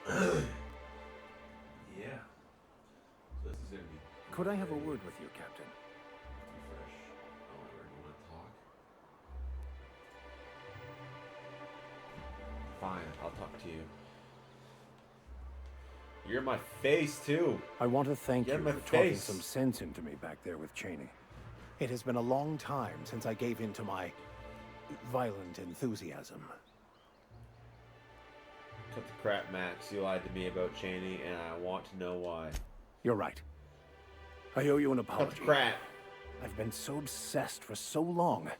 Yeah. So this is gonna be. Could I have a word with you, Captain? Fresh. However, you want to talk? Fine, I'll talk to you. You're in my face too. I want to thank Get you in my for talking face. some sense into me back there with Cheney. It has been a long time since I gave in to my violent enthusiasm. Cut the crap, Max. You lied to me about Cheney, and I want to know why. You're right. I owe you an Cut apology. the crap. I've been so obsessed for so long,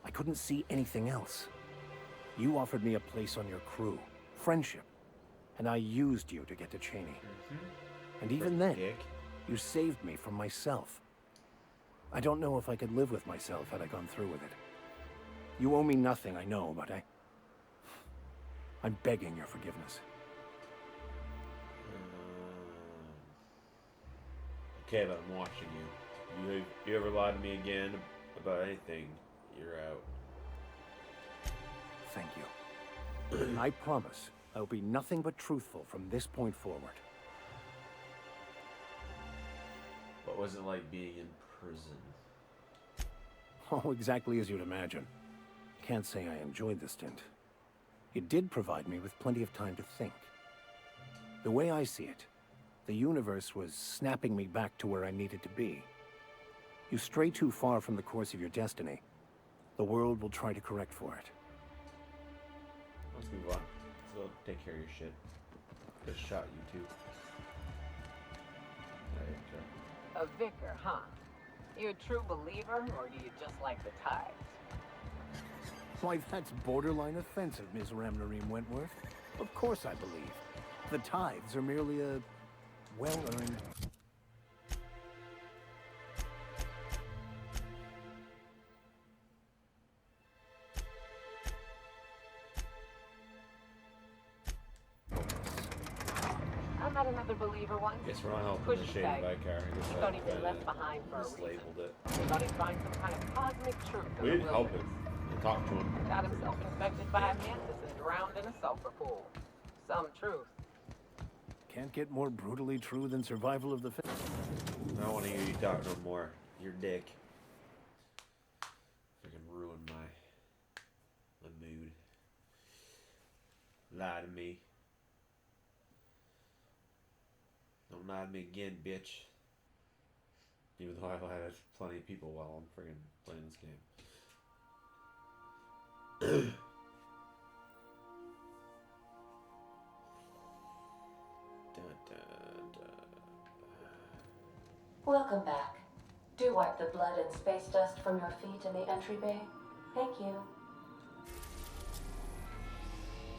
I couldn't see anything else. You offered me a place on your crew, friendship, and I used you to get to Cheney. And even then, you saved me from myself. I don't know if I could live with myself had I gone through with it. You owe me nothing, I know, but I'm begging your forgiveness. Okay, but I'm watching you. If you ever lie to me again about anything, you're out. Thank you. I promise I'll be nothing but truthful from this point forward. What was it like being in prison? Oh, exactly as you'd imagine. Can't say I enjoyed the stint. It did provide me with plenty of time to think. The way I see it, the universe was snapping me back to where I needed to be. You stray too far from the course of your destiny, the world will try to correct for it. Let's move on. Let's go take care of your shit. Just shot you too. A vicar, huh? You a true believer, or do you just like the tithes? Why, that's borderline offensive, Ms. Ramnarine Wentworth. Of course I believe. The tithes are merely a well-earned... I met another believer once. Guess we're not helping the Shady Vicar. He thought he'd been left behind for a reason. Mislabeled it. He thought he'd find some kind of cosmic truth in We the didn't help wilderness. him. We talked to him. Got himself infected by a mantis and drowned in a sulfur pool. Some truth. Can't get more brutally true than survival of the fittest. I don't want to hear you talk no more. Your dick. Freaking ruin my mood. Lie to me. Don't lie to me again, bitch. Even though I've lied to plenty of people while I'm freaking playing this game. Dun, dun, dun. Welcome back. Do wipe the blood and space dust from your feet in the entry bay. Thank you.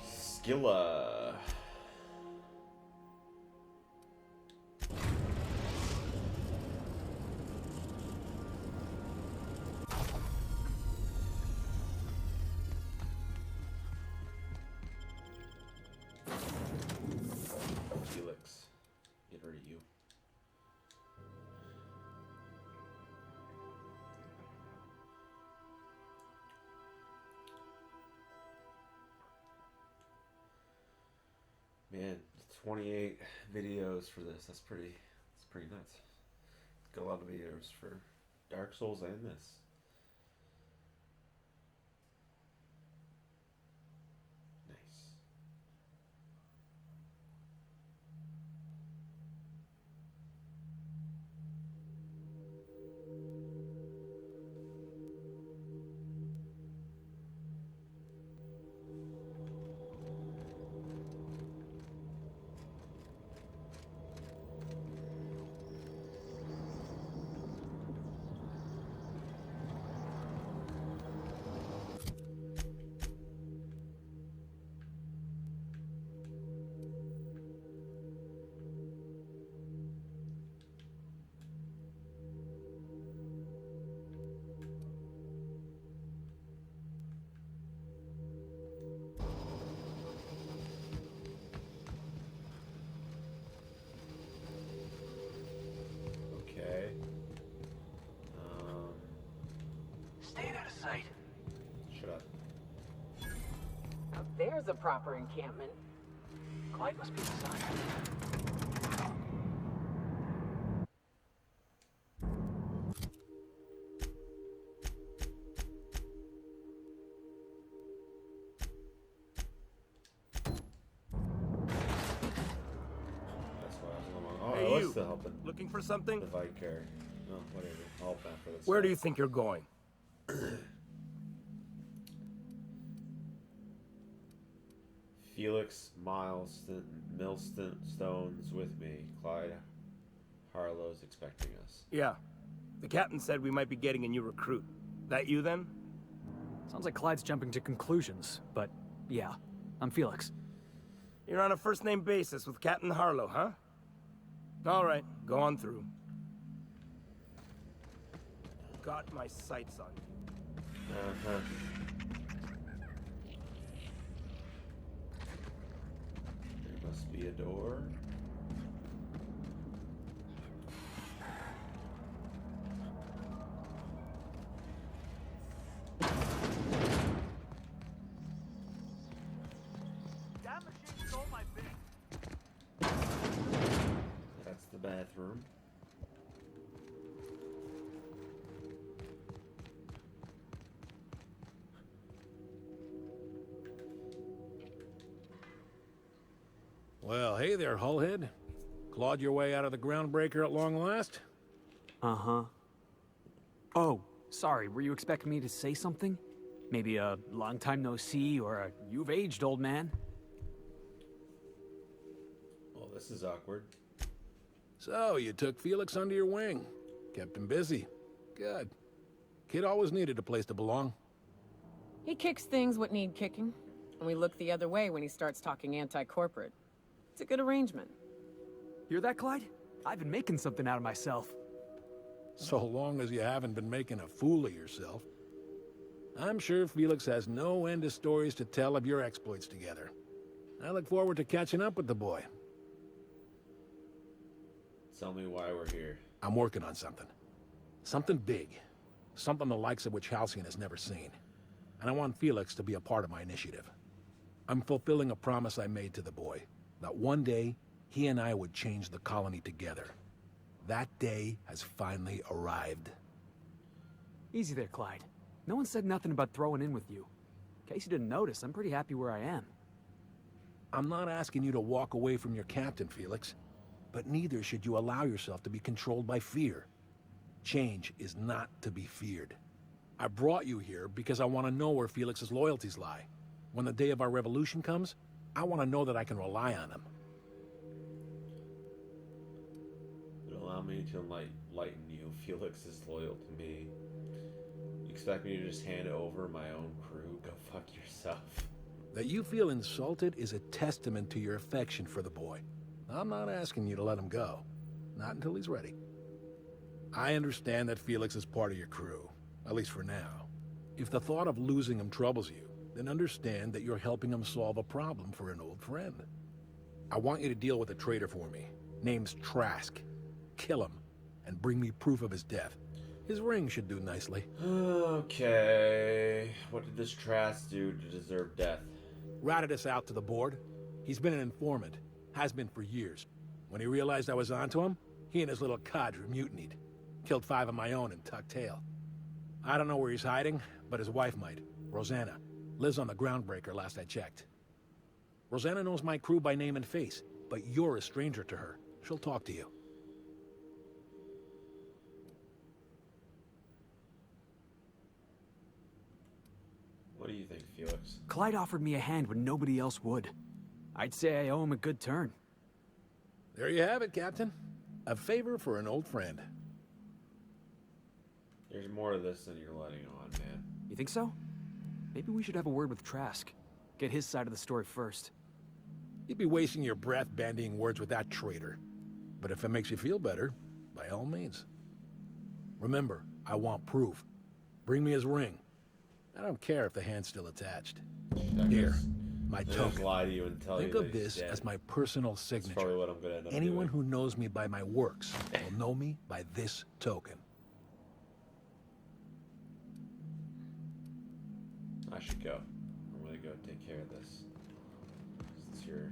Skilla. Felix. Get rid of you. Man, 28 videos for this. That's pretty nuts. Got a lot of videos for Dark Souls and this. Nice. Okay. Stay out of sight. Shut up. Now there's a proper encampment. Clyde must be inside. That's why I was a little. Oh, Hey, I was you. still helping Looking for something? the Vicar. No, whatever. I'll help after this. Where do you think you're going? Felix Millstone's with me. Clyde Harlow's expecting us. Yeah. The captain said we might be getting a new recruit. That you then? Sounds like Clyde's jumping to conclusions, but yeah, I'm Felix. You're on a first-name basis with Captain Harlow, huh? All right, go on through. Got my sights on you. Uh-huh. There must be a door. That machine stole my bin. That's the bathroom. Well, hey there, Hullhead. Clawed your way out of the groundbreaker at long last? Uh-huh. Oh, sorry, were you expecting me to say something? Maybe a long time no see, or a you've aged, old man? Well, this is awkward. So, you took Felix under your wing. Kept him busy. Good. Kid always needed a place to belong. He kicks things what need kicking, and we look the other way when he starts talking anti-corporate. It's a good arrangement. Hear that, Clyde? I've been making something out of myself. So long as you haven't been making a fool of yourself. I'm sure Felix has no end of stories to tell of your exploits together. I look forward to catching up with the boy. Tell me why we're here. I'm working on something. Something big. Something the likes of which Halcyon has never seen. And I want Felix to be a part of my initiative. I'm fulfilling a promise I made to the boy. That one day, he and I would change the colony together. That day has finally arrived. Easy there, Clyde. No one said nothing about throwing in with you. In case you didn't notice, I'm pretty happy where I am. I'm not asking you to walk away from your captain, Felix. But neither should you allow yourself to be controlled by fear. Change is not to be feared. I brought you here because I want to know where Felix's loyalties lie. When the day of our revolution comes, I want to know that I can rely on him. Allow me to enlighten you. Felix is loyal to me. You expect me to just hand over my own crew? Go fuck yourself. That you feel insulted is a testament to your affection for the boy. I'm not asking you to let him go. Not until he's ready. I understand that Felix is part of your crew, at least for now. If the thought of losing him troubles you, then understand that you're helping him solve a problem for an old friend. I want you to deal with a traitor for me. Name's Trask. Kill him, and bring me proof of his death. His ring should do nicely. Okay. What did this Trask do to deserve death? Ratted us out to the board. He's been an informant. Has been for years. When he realized I was onto him, he and his little cadre mutinied. Killed 5 of my own and tucked tail. I don't know where he's hiding, but his wife might. Rosanna. Lives on the groundbreaker last I checked. Rosanna knows my crew by name and face, but you're a stranger to her. She'll talk to you. What do you think, Felix? Clyde offered me a hand when nobody else would. I'd say I owe him a good turn. There you have it, Captain. A favor for an old friend. There's more to this than you're letting on, man. You think so? Maybe we should have a word with Trask. Get his side of the story first. You'd be wasting your breath bandying words with that traitor. But if it makes you feel better, by all means. Remember, I want proof. Bring me his ring. I don't care if the hand's still attached. Here, my token. Lie to you and tell Think you of that he's this dead. as my personal That's probably signature. what I'm gonna end up Anyone doing. who knows me by my works will know me by this token. I should go. I'm gonna go take care of this. It's your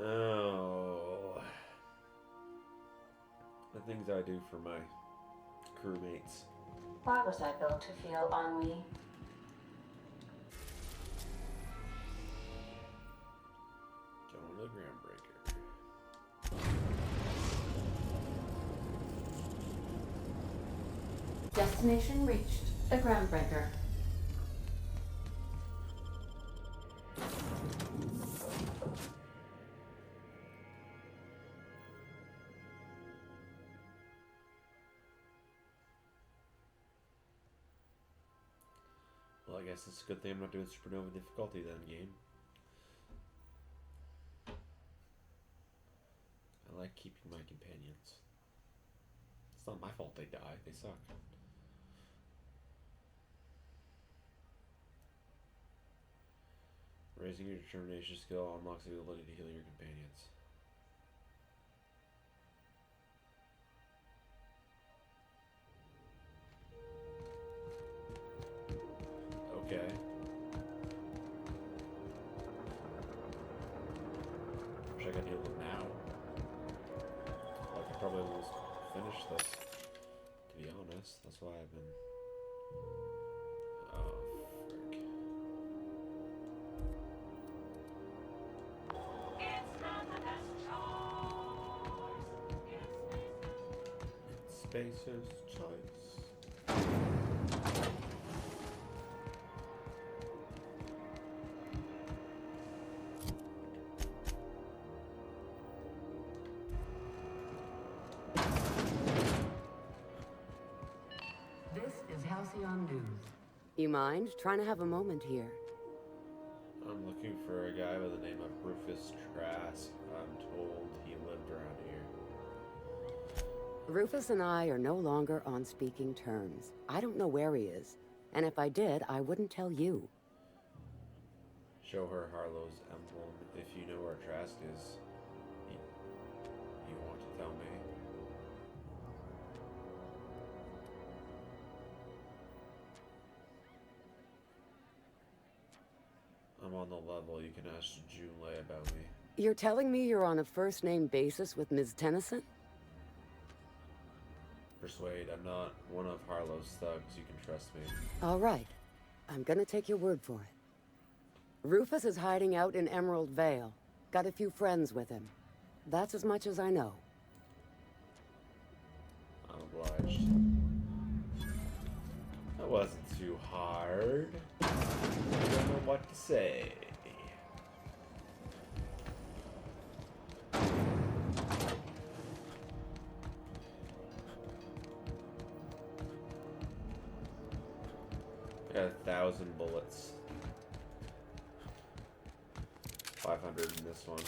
Oh. The things I do for my crewmates. Why was I built to feel ennui? Going to the Groundbreaker. Destination reached. The Groundbreaker. Well, I guess it's a good thing I'm not doing supernova difficulty then, game. I like keeping my companions. It's not my fault they die, they suck. Raising your determination skill unlocks the ability to heal your companions. Okay. Wish I could heal them now. I could probably almost finish this, to be honest. That's why I've been... Oh, frick. It's Spacer's choice. This is Halcyon News. You mind trying to have a moment here? I'm looking for a guy by the name of Rufus Trask. I'm told he lived around here. Rufus and I are no longer on speaking terms. I don't know where he is. And if I did, I wouldn't tell you. Show her Harlow's emblem. If you know where Trask is, you want to tell me? I'm on the level. You can ask Junlei about me. You're telling me you're on a first-name basis with Ms. Tennyson? Persuade, I'm not one of Harlow's thugs. You can trust me. All right. I'm gonna take your word for it. Rufus is hiding out in Emerald Vale. Got a few friends with him. That's as much as I know. I'm obliged. That wasn't too hard. I don't know what to say. I got 1,000 bullets. 500 in this one.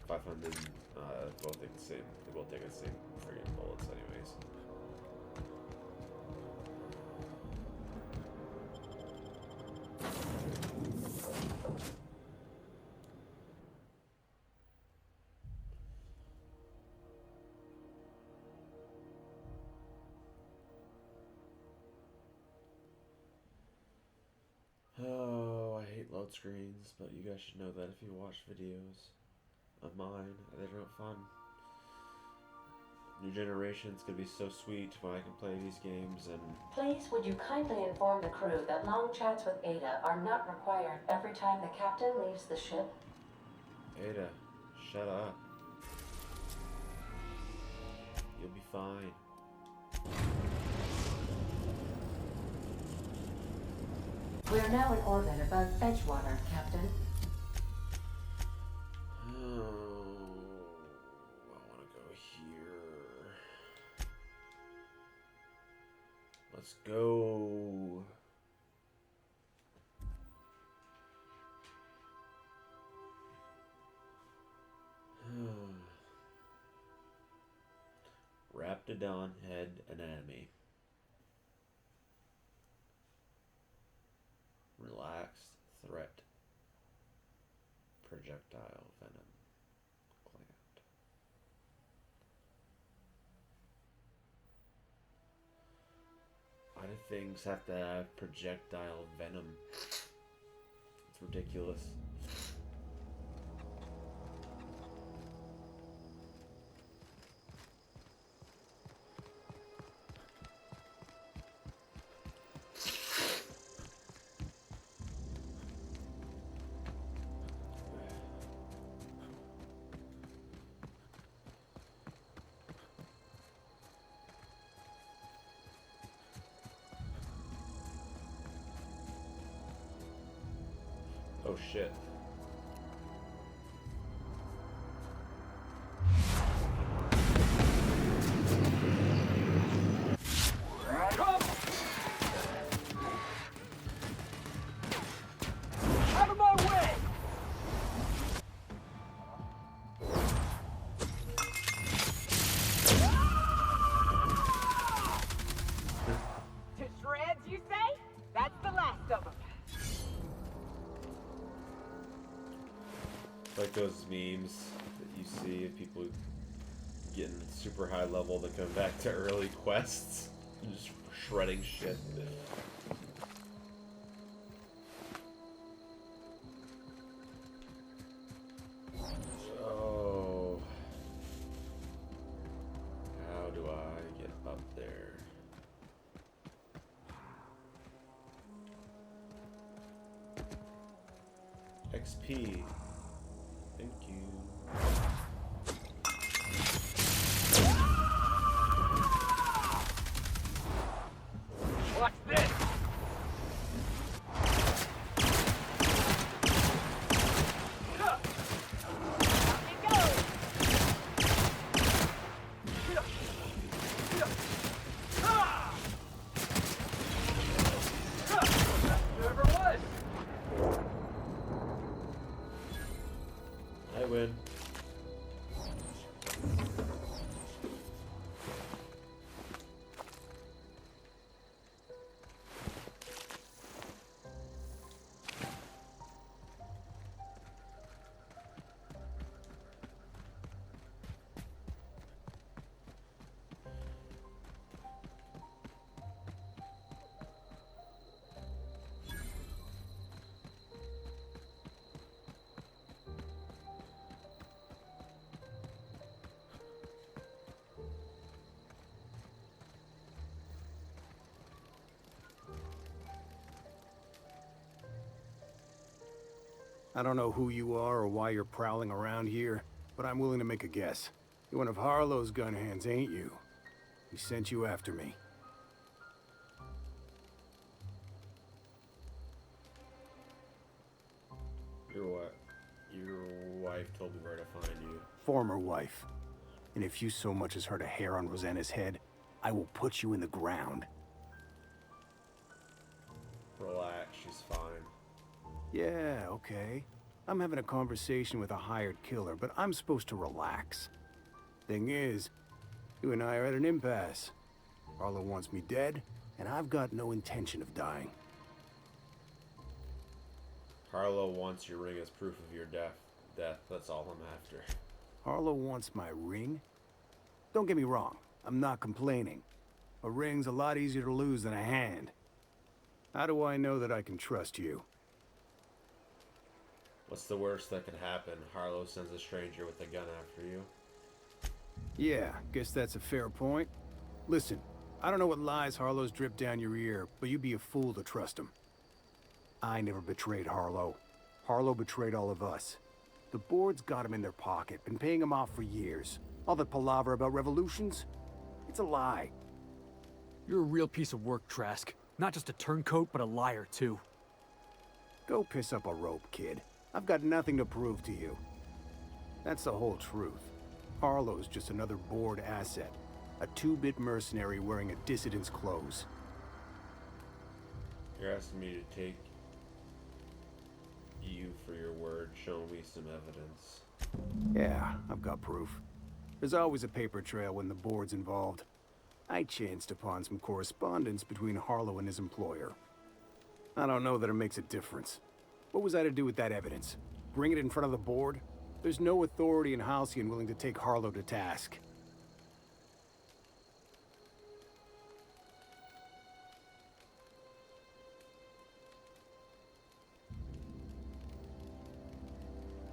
500. Both take the same. They both take the same friggin' bullets, anyways. Oh, I hate load screens, but you guys should know that if you watch videos of mine, they're not fun. New generation's gonna be so sweet when I can play these games and... Please, would you kindly inform the crew that long chats with Ada are not required every time the captain leaves the ship? Ada, shut up. You'll be fine. We are now in orbit above Edgewater, Captain. Oh, I want to go here. Let's go. Raptidon head anatomy. Relaxed threat. Projectile venom gland. Why do things have to have projectile venom? It's ridiculous. Oh shit. Out of my way! To shreds, you say? That's the last of them. Like those memes that you see of people getting super high level that come back to early quests and just shredding shit. Oh. How do I get up there? XP. Thank you. Watch this! It goes! Whoever it was! I win. I don't know who you are or why you're prowling around here, but I'm willing to make a guess. You're one of Harlow's gun hands, ain't you? He sent you after me. Your what? Your wife told me where to find you. Former wife. And if you so much as hurt a hair on Rosanna's head, I will put you in the ground. Relax, she's fine. Yeah, okay. I'm having a conversation with a hired killer, but I'm supposed to relax. Thing is, you and I are at an impasse. Harlow wants me dead, and I've got no intention of dying. Harlow wants your ring as proof of your death. That's all I'm after. Harlow wants my ring? Don't get me wrong, I'm not complaining. A ring's a lot easier to lose than a hand. How do I know that I can trust you? What's the worst that can happen? Harlow sends a stranger with a gun after you. Yeah, guess that's a fair point. Listen, I don't know what lies Harlow's dripped down your ear, but you'd be a fool to trust him. I never betrayed Harlow. Harlow betrayed all of us. The board's got him in their pocket, been paying him off for years. All that palaver about revolutions? It's a lie. You're a real piece of work, Trask. Not just a turncoat, but a liar, too. Go piss up a rope, kid. I've got nothing to prove to you. That's the whole truth. Harlow's just another board asset. A two-bit mercenary wearing a dissident's clothes. You're asking me to take you for your word. Show me some evidence. Yeah, I've got proof. There's always a paper trail when the board's involved. I chanced upon some correspondence between Harlow and his employer. I don't know that it makes a difference. What was I to do with that evidence? Bring it in front of the board? There's no authority in Halcyon willing to take Harlow to task.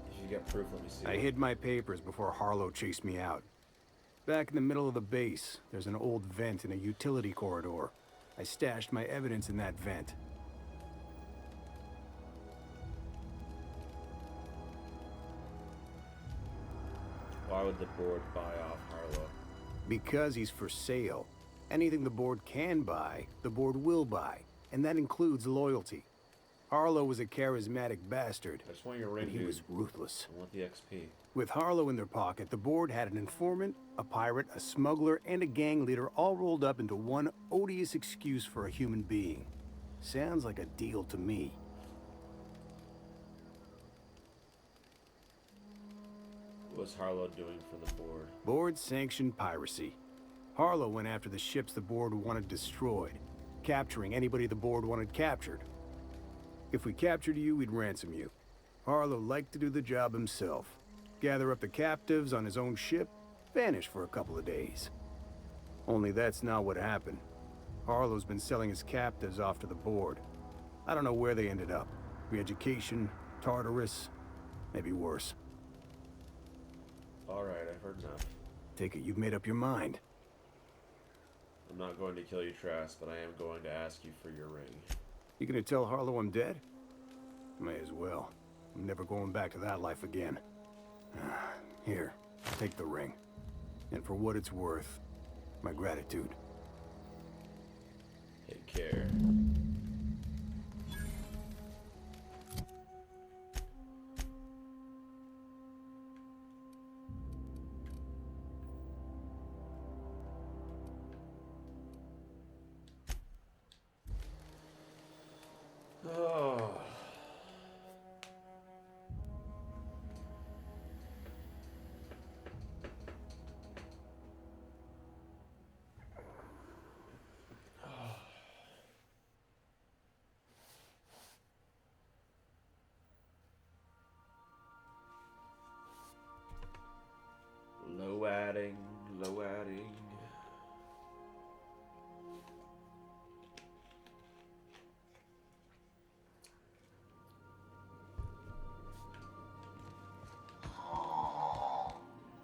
If you got proof, let me see I it. hid my papers before Harlow chased me out. Back in the middle of the base, there's an old vent in a utility corridor. I stashed my evidence in that vent. Why would the board buy off Harlow? Because he's for sale. Anything the board can buy, the board will buy. And that includes loyalty. Harlow was a charismatic bastard, I just want your ring, and he dude. was ruthless. I want the XP. With Harlow in their pocket, the board had an informant, a pirate, a smuggler, and a gang leader all rolled up into one odious excuse for a human being. Sounds like a deal to me. What was Harlow doing for the board? Board sanctioned piracy. Harlow went after the ships the board wanted destroyed, capturing anybody the board wanted captured. If we captured you, we'd ransom you. Harlow liked to do the job himself. Gather up the captives on his own ship, vanish for a couple of days. Only that's not what happened. Harlow's been selling his captives off to the board. I don't know where they ended up. Re-education, Tartarus, maybe worse. Alright, I've heard enough. Take it you've made up your mind. I'm not going to kill you, Trask, but I am going to ask you for your ring. You gonna tell Harlow I'm dead? May as well. I'm never going back to that life again. Here, take the ring. And for what it's worth, my gratitude. Take care. Oh. Low adding, low adding.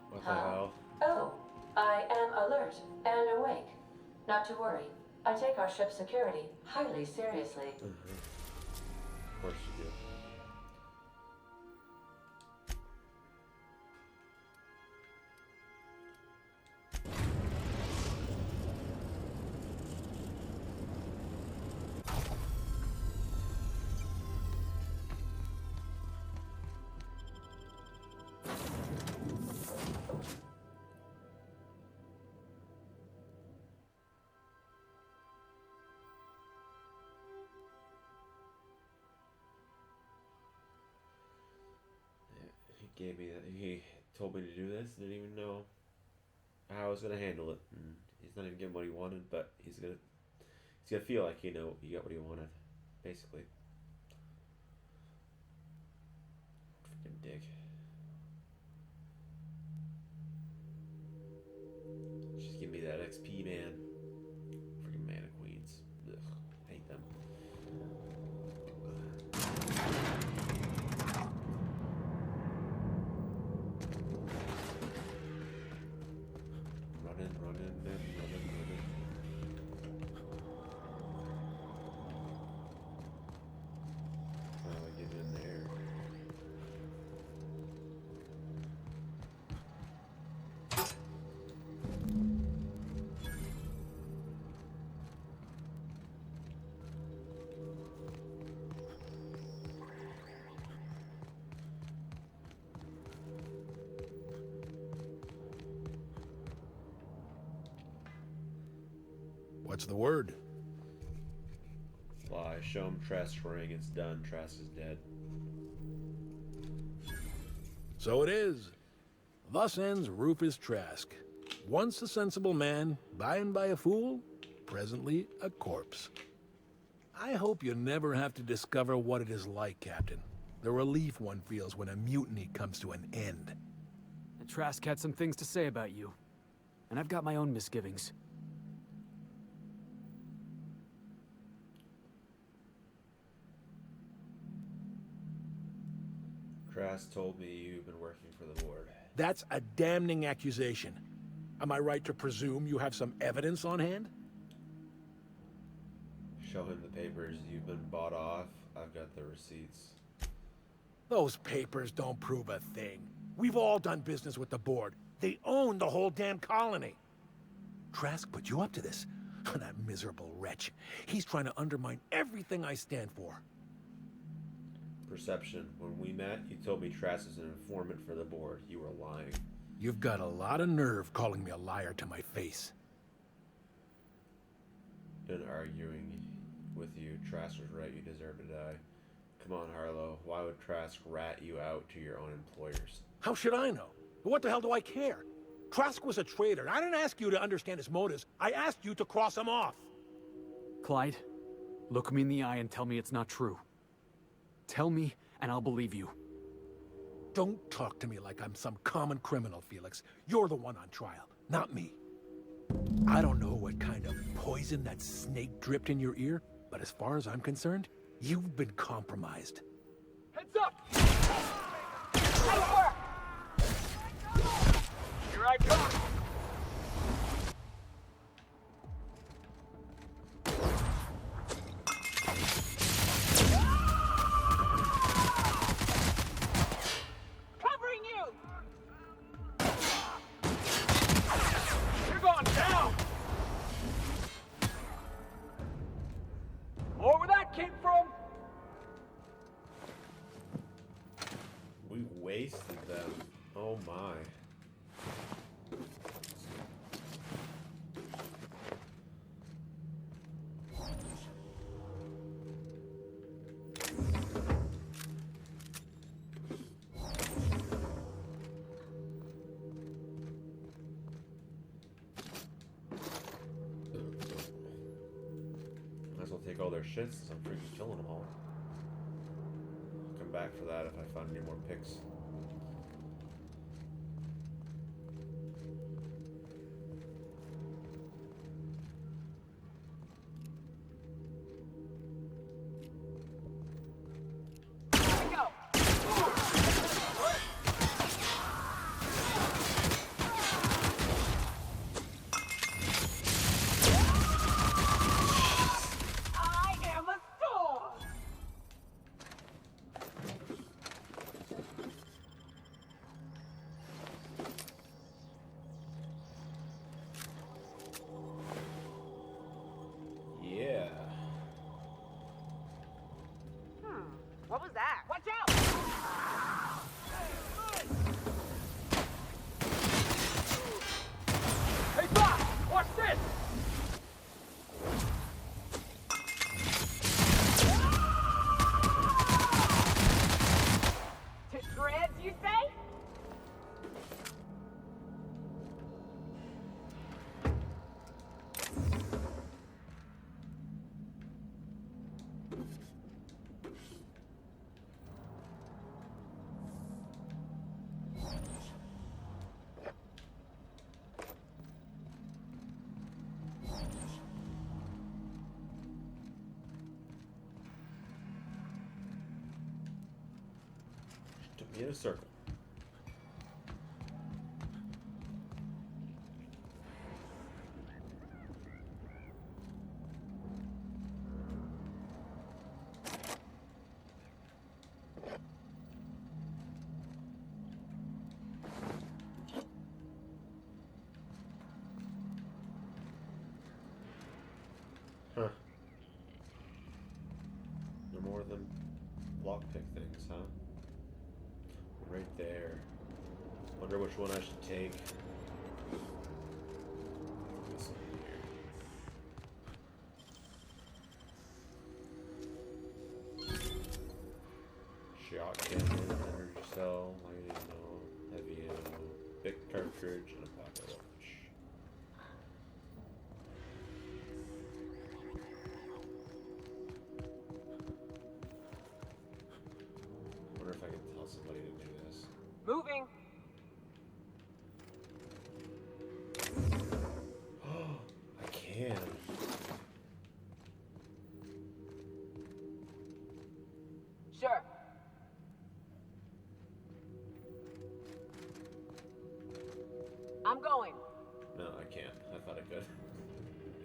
What the hell? Oh, I am alert and awake. Not to worry. I take our ship's security highly seriously. Of course you do. He gave me that. He told me to do this. Didn't even know how I was gonna handle it. And he's not even getting what he wanted, but he's gonna feel like he got what he wanted, basically. Freaking dick. Just give me that XP, man. Freaking mana queens. Ugh, hate them. Running. How do I get in there? What's the word? Fly. Show him Trask's ring. It's done. Trask is dead. So it is. Thus ends Rufus Trask. Once a sensible man, by and by a fool, presently a corpse. I hope you never have to discover what it is like, Captain. The relief one feels when a mutiny comes to an end. And Trask had some things to say about you. And I've got my own misgivings. Trask told me you've been working for the board. That's a damning accusation. Am I right to presume you have some evidence on hand? Show him the papers. You've been bought off. I've got the receipts. Those papers don't prove a thing. We've all done business with the board. They own the whole damn colony. Trask put you up to this. That miserable wretch. He's trying to undermine everything I stand for. perception. When we met, you told me Trask is an informant for the board. You were lying. You've got a lot of nerve calling me a liar to my face. Been arguing with you. Trask was right. You deserve to die. Come on, Harlow. Why would Trask rat you out to your own employers? How should I know? What the hell do I care? Trask was a traitor. I didn't ask you to understand his motives. I asked you to cross him off. Clyde, look me in the eye and tell me it's not true. Tell me, and I'll believe you. Don't talk to me like I'm some common criminal, Felix. You're the one on trial, not me. I don't know what kind of poison that snake dripped in your ear, but as far as I'm concerned, you've been compromised. Heads up! Nice work! Here I come! Covering you! You're going down! More where that came from! We wasted them. Oh my. Might as well take all their shit since I'm freaking killing them all. I'll come back for that if I find any more picks. What was that? Watch out! Hey, Doc! Watch this! To shreds, you say? Took me in a circle. Huh. No more of them lockpick things, huh? Right there. Wonder which one I should take. This one here. Shot cannon, energy cell, light ammo, heavy ammo, big cartridge, and a pocket watch. Wonder if I can tell somebody to do this. Moving. I can. Sure. I'm going. No, I can't. I thought I could.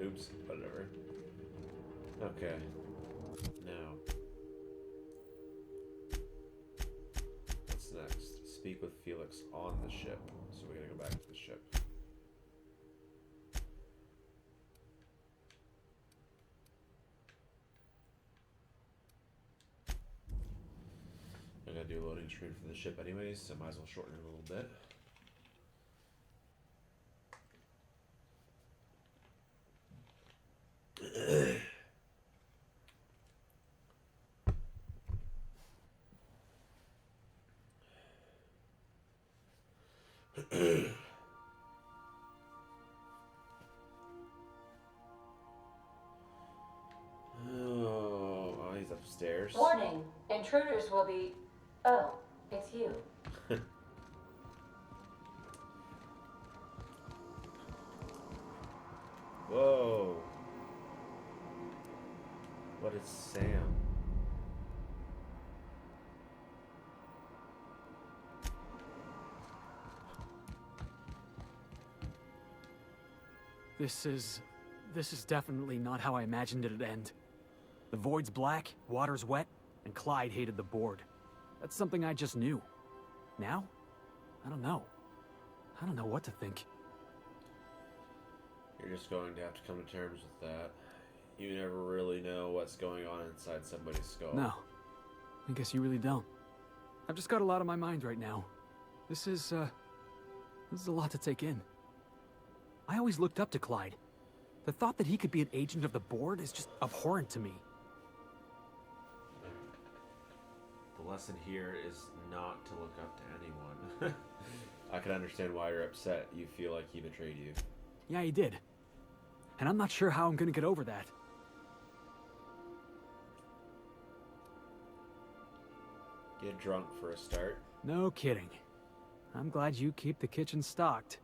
Oops, whatever. Okay. Now. What's next? Speak with Felix on the ship. So we're gonna go back to the ship. do a loading screen for the ship anyways, so might as well shorten it a little bit. Oh, he's upstairs. Warning, intruders will be... Oh, it's you. Whoa. What is Sam? This is definitely not how I imagined it'd end. The void's black, water's wet, and Clyde hated the board. That's something I just knew. Now? I don't know. I don't know what to think. You're just going to have to come to terms with that. You never really know what's going on inside somebody's skull. No. I guess you really don't. I've just got a lot on my mind right now. This is a lot to take in. I always looked up to Clyde. The thought that he could be an agent of the board is just abhorrent to me. The lesson here is not to look up to anyone. I can understand why you're upset. You feel like he betrayed you. Yeah, he did. And I'm not sure how I'm gonna get over that. Get drunk for a start. No kidding. I'm glad you keep the kitchen stocked.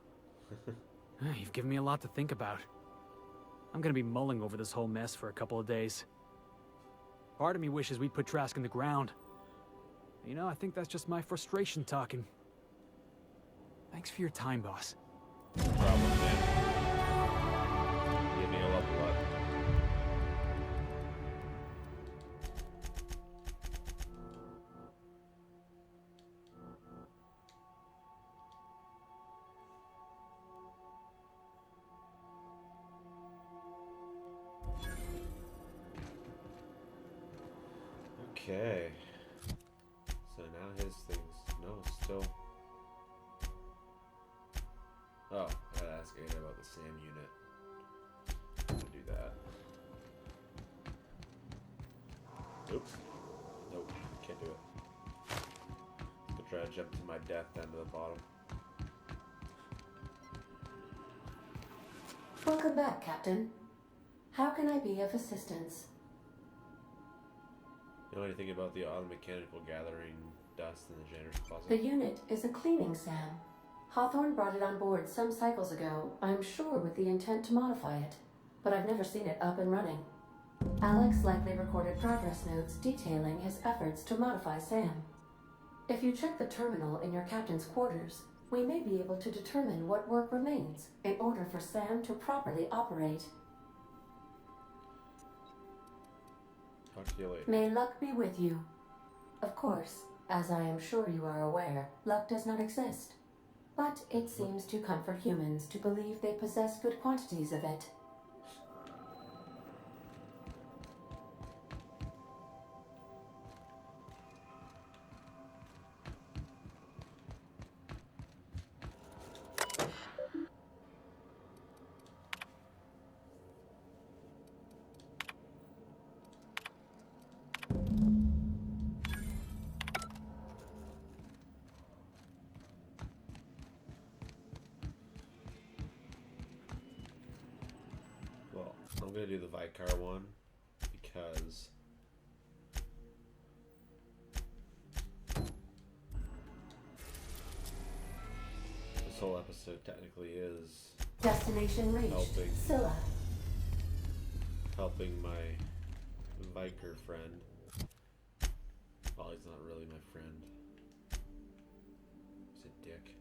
You've given me a lot to think about. I'm gonna be mulling over this whole mess for a couple of days. Part of me wishes we'd put Trask in the ground. You know, I think that's just my frustration talking. Thanks for your time, boss. No problem, man. Give me a level up. Okay. So now his things. No, still. Oh, I gotta ask Ada about the SAM unit. I'm gonna do that. Oops. Nope, can't do it. I'm gonna try to jump to my death down to the bottom. Welcome back, Captain. How can I be of assistance? You know anything about the auto-mechanical gathering dust in the janitor's closet? The unit is a cleaning SAM. Hawthorne brought it on board some cycles ago, I'm sure with the intent to modify it. But I've never seen it up and running. Alex likely recorded progress notes detailing his efforts to modify SAM. If you check the terminal in your captain's quarters, we may be able to determine what work remains in order for SAM to properly operate. Talk to you later. May luck be with you. Of course, as I am sure you are aware, luck does not exist. But it seems to comfort humans to believe they possess good quantities of it. Well, I'm gonna do the Vicar one because this whole episode technically is Destination reached. Helping. Scylla. helping my Vicar friend. Well, he's not really my friend. He's a dick.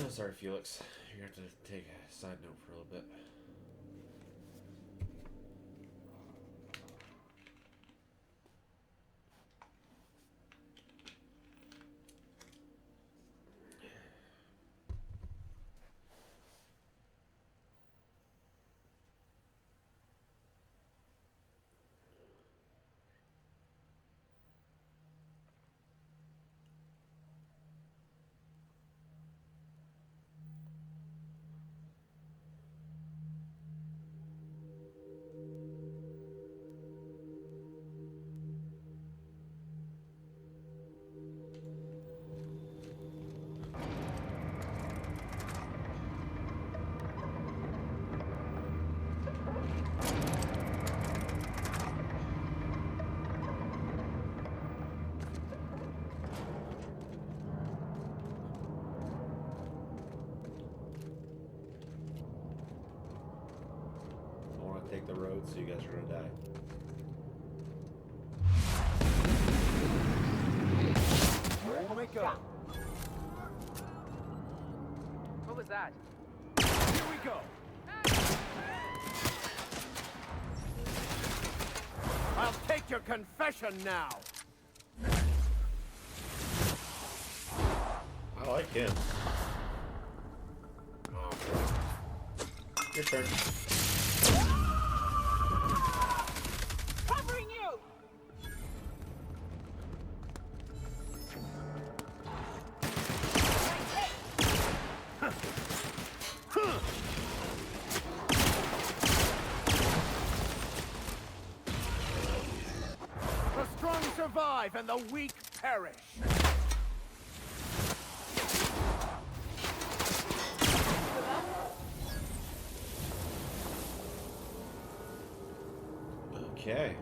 Sorry, Felix. You're gonna have to take a side note for a little bit. take the road, so you guys are gonna die. Here we go. What was that? Here we go. I'll take your confession now. I like him. Your turn. Covering you! The strong survive and the weak perish. Okay.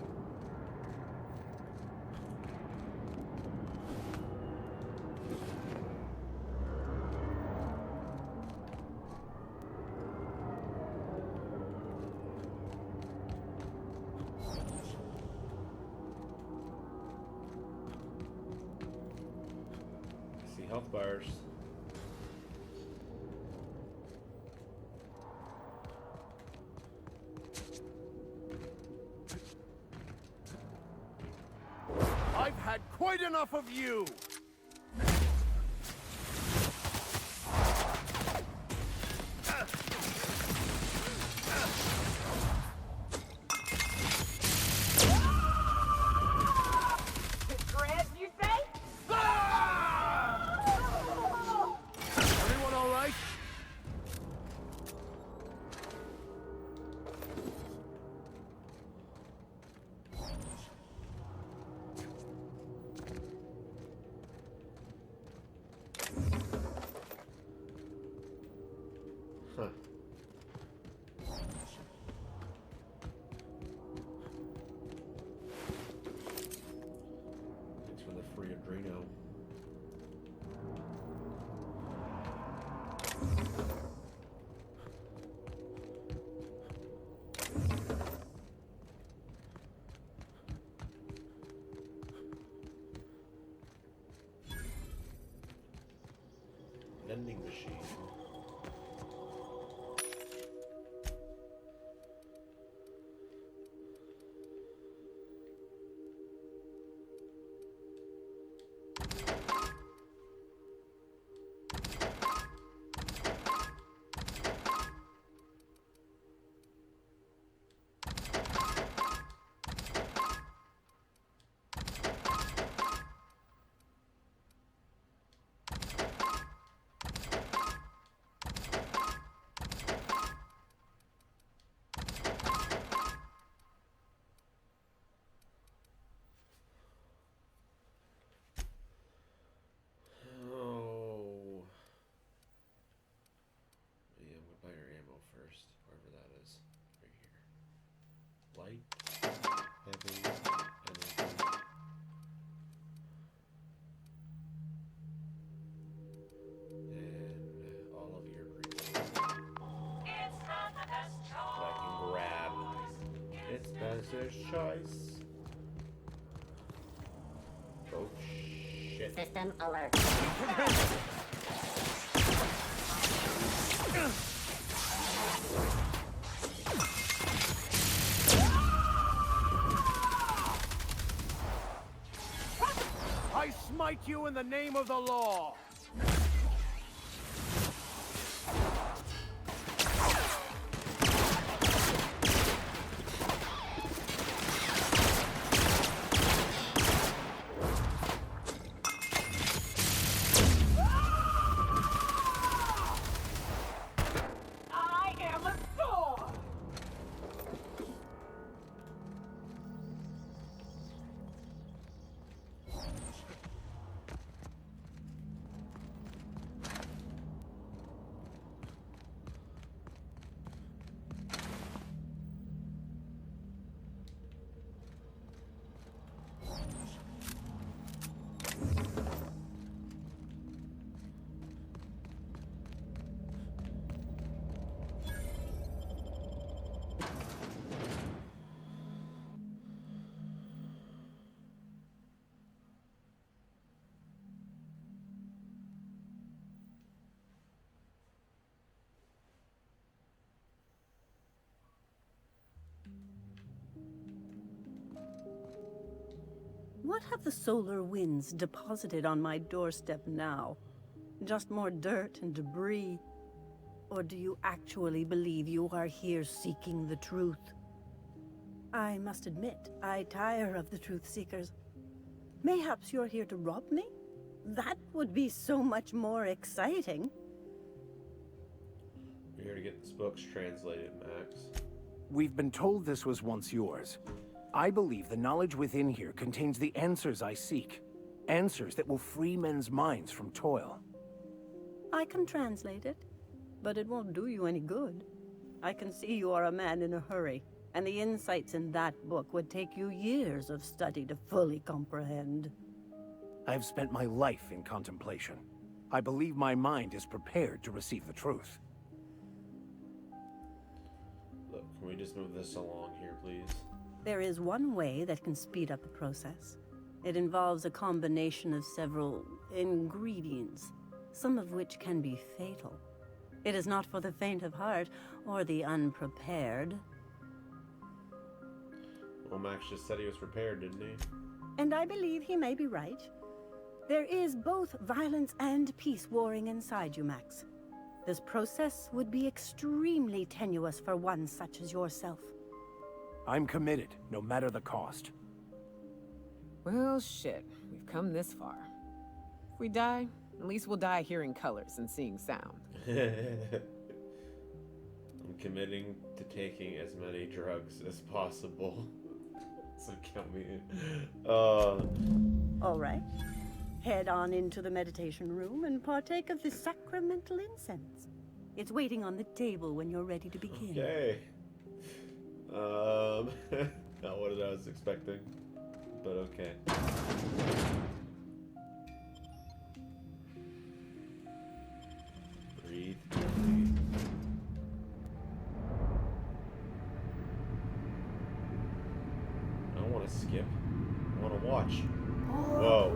See health bars. I've had quite enough of you. Dread, you say? Everyone all right? Huh. Thanks for the free Adreno. Vending machine. Oh. Yeah, I'm gonna buy your ammo first, wherever that is. Right here. Light, heavy, energy. And all of your green that I can grab. It's Buzzer's choice. Oh shit. System alert. I smite you in the name of the law. I am a sword! what have the solar winds deposited on my doorstep now? Just more dirt and debris? Or do you actually believe you are here seeking the truth? I must admit, I tire of the truth seekers. Mayhaps you're here to rob me? That would be so much more exciting. We're here to get this book translated, Max. We've been told this was once yours. I believe the knowledge within here contains the answers I seek. Answers that will free men's minds from toil. I can translate it, but it won't do you any good. I can see you are a man in a hurry, and the insights in that book would take you years of study to fully comprehend. I have spent my life in contemplation. I believe my mind is prepared to receive the truth. Look, can we just move this along here, please? There is one way that can speed up the process. It involves a combination of several ingredients, some of which can be fatal. It is not for the faint of heart or the unprepared. Well, Max just said he was prepared, didn't he? And I believe he may be right. There is both violence and peace warring inside you, Max. This process would be extremely tenuous for one such as yourself. I'm committed, no matter the cost. Well, shit. We've come this far. If we die, at least we'll die hearing colors and seeing sound. I'm committing to taking as many drugs as possible. So count me in. All right. Head on into the meditation room and partake of the sacramental incense. It's waiting on the table when you're ready to begin. Okay. Not what I was expecting, but okay. Breathe deeply. I don't want to skip. I want to watch. Whoa.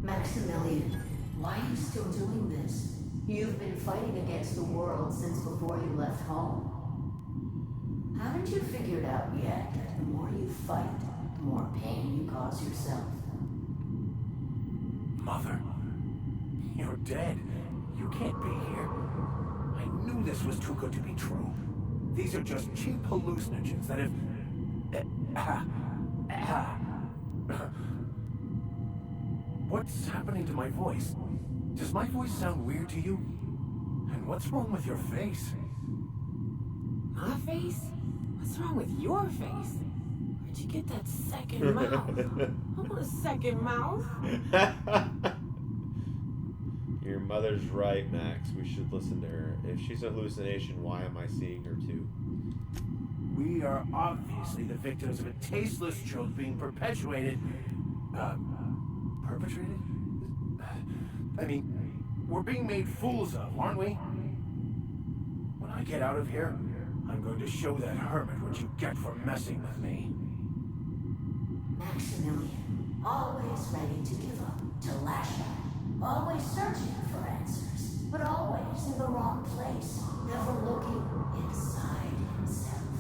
Maximilian, why are you still doing this? You've been fighting against the world since before you left home. Haven't you figured out yet that the more you fight, the more pain you cause yourself? Mother, you're dead. You can't be here. I knew this was too good to be true. These are just cheap hallucinogens that have... What's happening to my voice? Does my voice sound weird to you? And what's wrong with your face? My face? What's wrong with your face? Where'd you get that second mouth? I want a second mouth. Your mother's right, Max. We should listen to her. If she's a hallucination, why am I seeing her too? We are obviously the victims of a tasteless joke being perpetuated. Perpetrated? I mean, we're being made fools of, aren't we? When I get out of here, I'm going to show that hermit what you get for messing with me. Maximilian, always ready to give up, to lash out, always searching for answers, but always in the wrong place, never looking inside himself.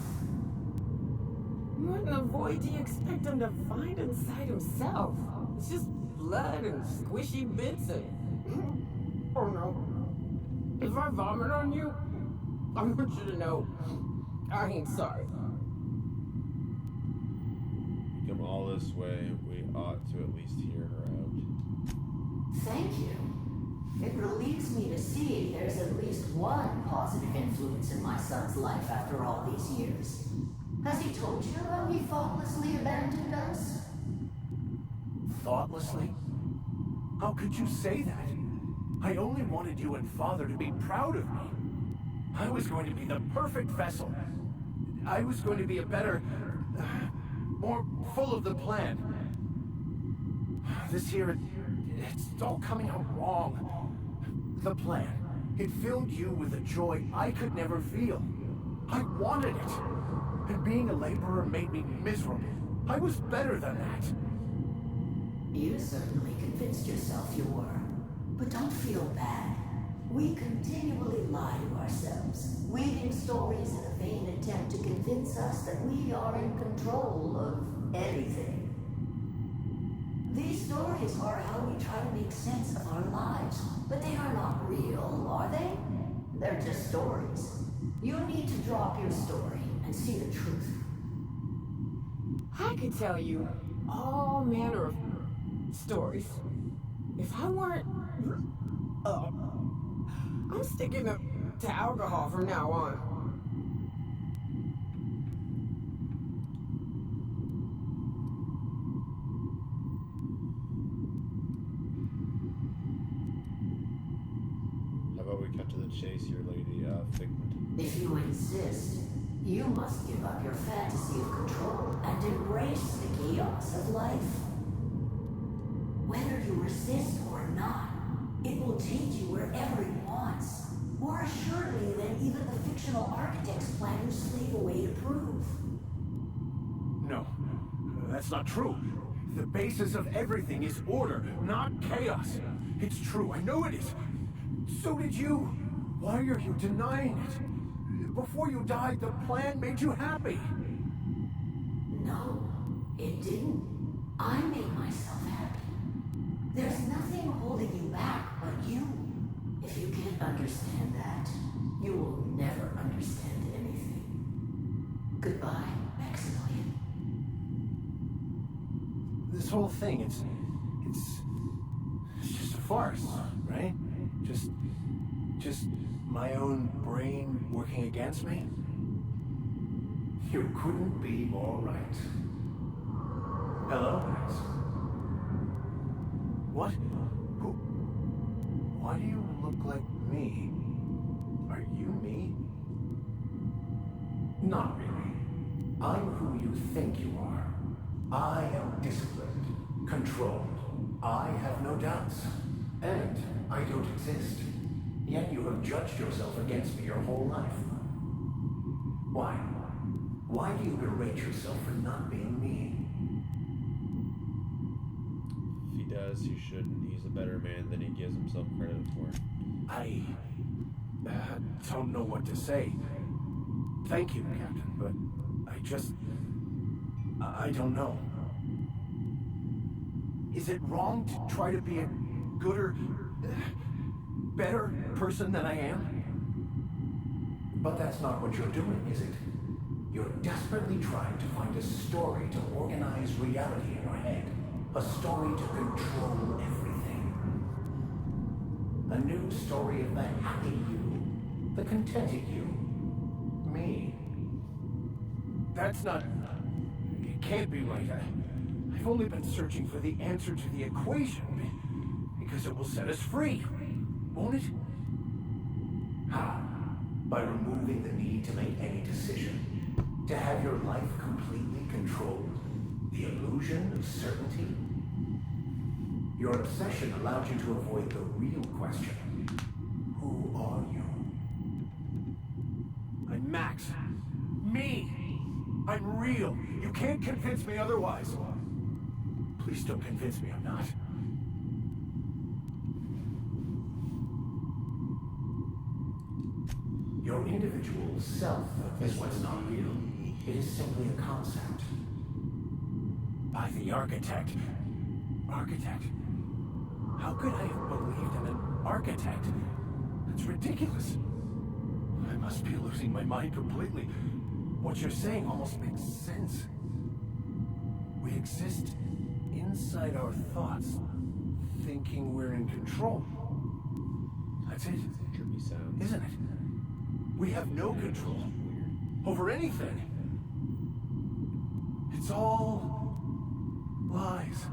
What in the void do you expect him to find inside himself? It's just blood and squishy bits and... Oh no. If I vomit on you, I want you to know I ain't sorry. We come all this way, we ought to at least hear her out. Thank you. It relieves me to see there's at least one positive influence in my son's life after all these years. Has he told you how he thoughtlessly abandoned us? Thoughtlessly? How could you say that? I only wanted you and Father to be proud of me. I was going to be the perfect vessel. I was going to be a better... more full of the plan. This here, it's all coming out wrong. The plan, it filled you with a joy I could never feel. I wanted it. And being a laborer made me miserable. I was better than that. You certainly convinced yourself you were. But don't feel bad. We continually lie to ourselves, weaving stories in a vain attempt to convince us that we are in control of anything. These stories are how we try to make sense of our lives, but they are not real, are they? They're just stories. You need to drop your story and see the truth. I could tell you all manner of stories. If I weren't I'm sticking to alcohol from now on. How about we cut to the chase, your lady, Figment? If you insist, you must give up your fantasy of control and embrace the chaos of life. Whether you resist or not, it will take you wherever it wants, more assuredly than even the fictional architects plan your slave away to prove. No, that's not true. The basis of everything is order, not chaos. It's true, I know it is. So did you. Why are you denying it? Before you died, the plan made you happy. No, it didn't. I made myself happy. There's nothing holding you back but you. If you can't understand that, you will never understand anything. Goodbye, Maximilian. This whole thing, it's just a farce, right? Just my own brain working against me? You couldn't be more right. Hello, Max? What? Who? Why do you look like me? Are you me? Not really. I'm who you think you are. I am disciplined, controlled. I have no doubts. And I don't exist. Yet you have judged yourself against me your whole life. Why? Why do you berate yourself for not being me? If he does, he shouldn't. He's a better man than he gives himself credit for. I don't know what to say. Thank you, Captain, but I don't know. Is it wrong to try to be a gooder, better person than I am? But that's not what you're doing, is it? You're desperately trying to find a story to organize reality in your head. A story to control everything. A new story of the happy you, the contented you. Me. That's not... It can't be right. I've only been searching for the answer to the equation, because it will set us free, won't it? How? By removing the need to make any decision. To have your life completely controlled. The illusion of certainty. Your obsession allowed you to avoid the real question. Who are you? I'm Max. Me! I'm real. You can't convince me otherwise. Please don't convince me I'm not. Your individual self is what's not real. It is simply a concept. By the architect. Architect? How could I have believed in an architect? That's ridiculous. I must be losing my mind completely. What you're saying almost makes sense. We exist inside our thoughts, thinking we're in control. That's it. Trippy sounds. Isn't it? We have no control over anything. It's all lies.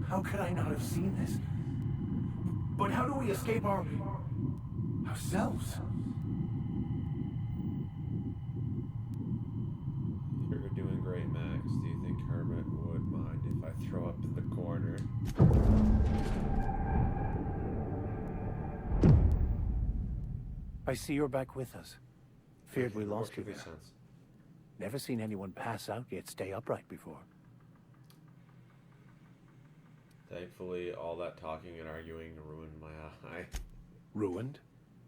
How could I not have seen this? But how do we escape ourselves? You're doing great, Max. Do you think Hermit would mind if I throw up in the corner? I see you're back with us. Feared we lost you there. Sense. Never seen anyone pass out yet stay upright before. Thankfully, all that talking and arguing ruined my eye. Ruined?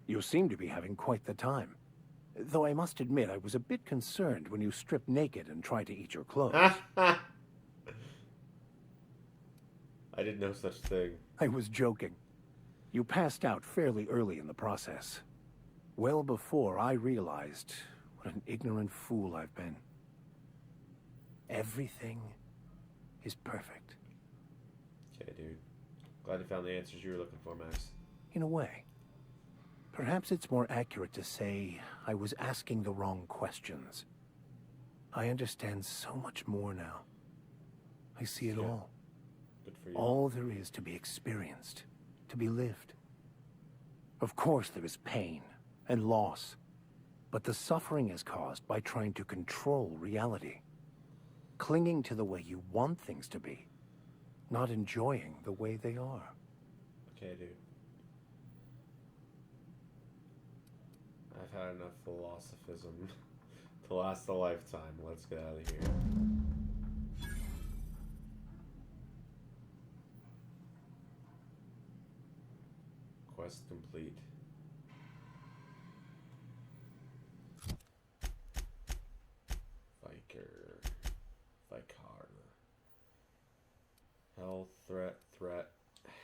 You seem to be having quite the time. Though I must admit I was a bit concerned when you stripped naked and tried to eat your clothes. I didn't know such thing. I was joking. You passed out fairly early in the process. Well before I realized what an ignorant fool I've been. Everything is perfect. Okay, dude. Glad you found the answers you were looking for, Max. In a way. Perhaps it's more accurate to say I was asking the wrong questions. I understand so much more now. I see it all. Good for you. All there is to be experienced, to be lived. Of course there is pain and loss, but the suffering is caused by trying to control reality. Clinging to the way you want things to be, not enjoying the way they are. Okay, dude. I've had enough philosophism to last a lifetime. Let's get out of here. Quest complete. Vicar. Health, threat.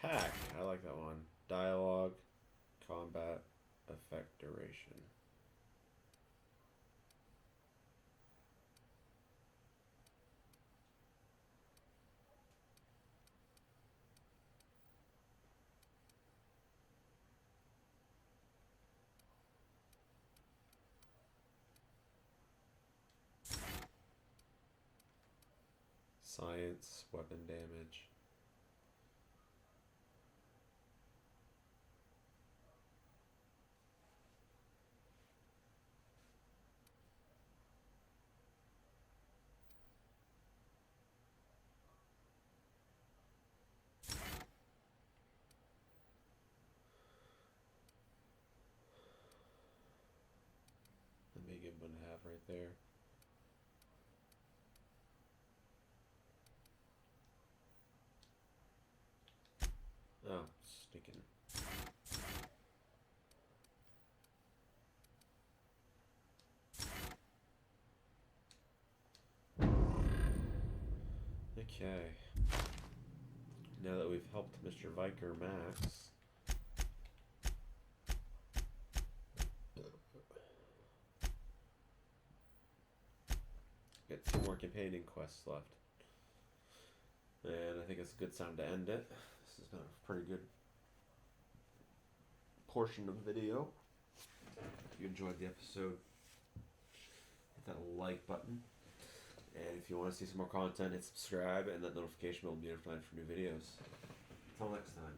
Hack. I like that one. Dialogue, combat, effect, duration. Science, weapon damage. Let me give 1.5 right there. Oh, sticking. Okay. Now that we've helped Mr. Vicar Max, got 2 more companion quests left. And I think it's a good time to end it. This has been a pretty good portion of the video. If you enjoyed the episode, hit that like button. And if you want to see some more content, hit subscribe and that notification bell will be notified for new videos. Until next time.